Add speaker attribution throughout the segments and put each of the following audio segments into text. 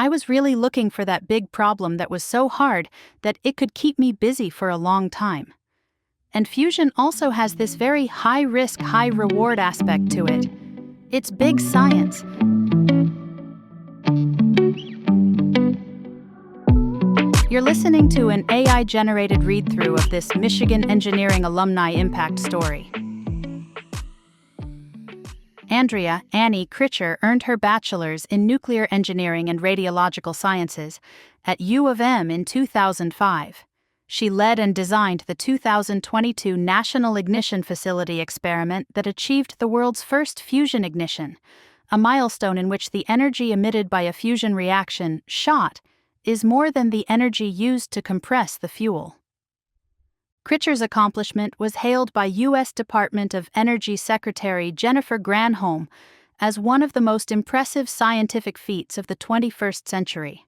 Speaker 1: I was really looking for that big problem that was so hard that it could keep me busy for a long time. And fusion also has this very high-risk, high-reward aspect to it. It's big science. You're listening to an AI-generated read-through of this Michigan engineering alumni impact story. Andrea Annie Kritcher earned her bachelor's in nuclear engineering and radiological sciences at U of M in 2005. She led and designed the 2022 National Ignition Facility experiment that achieved the world's first fusion ignition, a milestone in which the energy emitted by a fusion reaction, shot, is more than the energy used to compress the fuel. Kritcher's accomplishment was hailed by U.S. Department of Energy Secretary Jennifer Granholm as one of the most impressive scientific feats of the 21st century.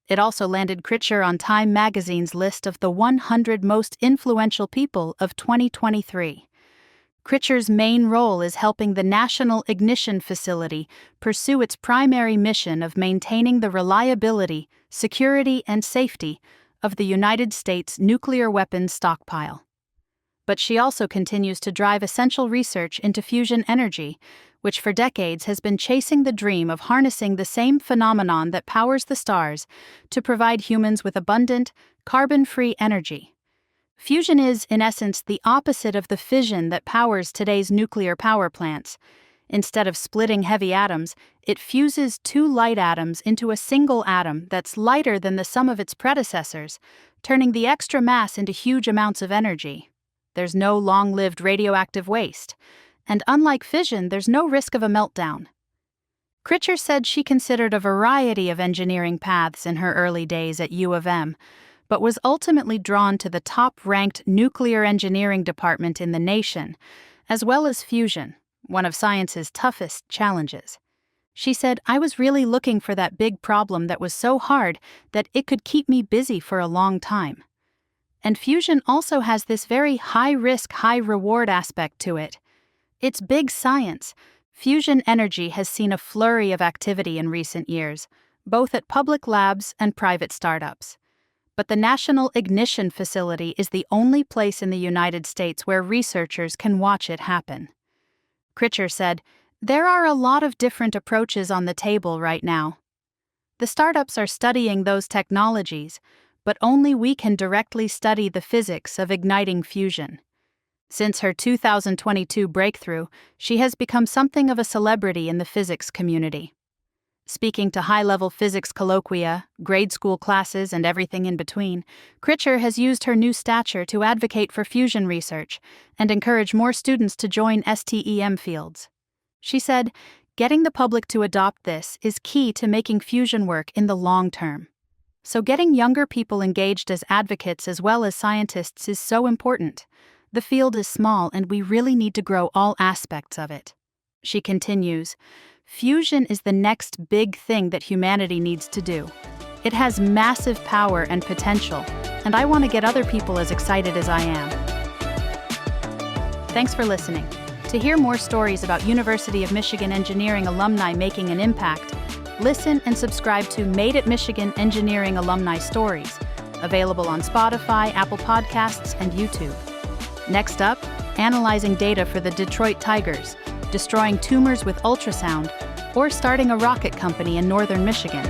Speaker 1: It also landed Kritcher on Time magazine's list of the 100 most influential people of 2023. Kritcher's main role is helping the National Ignition Facility pursue its primary mission of maintaining the reliability, security, and safety of the United States nuclear weapons stockpile. But she also continues to drive essential research into fusion energy, which for decades has been chasing the dream of harnessing the same phenomenon that powers the stars to provide humans with abundant, carbon-free energy. Fusion is, in essence, the opposite of the fission that powers today's nuclear power plants. Instead of splitting heavy atoms, it fuses two light atoms into a single atom that's lighter than the sum of its predecessors, turning the extra mass into huge amounts of energy. There's no long-lived radioactive waste, and unlike fission, there's no risk of a meltdown. Kritcher said she considered a variety of engineering paths in her early days at U of M, but was ultimately drawn to the top-ranked nuclear engineering department in the nation, as well as fusion, one of science's toughest challenges. She said, "I was really looking for that big problem that was so hard that it could keep me busy for a long time." And fusion also has this very high-risk, high-reward aspect to it. It's big science. Fusion energy has seen a flurry of activity in recent years, both at public labs and private startups. But the National Ignition Facility is the only place in the United States where researchers can watch it happen. Kritcher said, "There are a lot of different approaches on the table right now. The startups are studying those technologies, but only we can directly study the physics of igniting fusion." Since her 2022 breakthrough, she has become something of a celebrity in the physics community. Speaking to high-level physics colloquia, grade school classes, and everything in between, Kritcher has used her new stature to advocate for fusion research and encourage more students to join STEM fields. She said, "Getting the public to adopt this is key to making fusion work in the long term. So getting younger people engaged as advocates as well as scientists is so important. The field is small and we really need to grow all aspects of it." She continues, "Fusion is the next big thing that humanity needs to do. It has massive power and potential, and I want to get other people as excited as I am." Thanks for listening. To hear more stories about University of Michigan engineering alumni making an impact, listen and subscribe to Made at Michigan Engineering Alumni Stories, available on Spotify, Apple Podcasts, and YouTube. Next up, analyzing data for the Detroit Tigers, destroying tumors with ultrasound, or starting a rocket company in northern Michigan.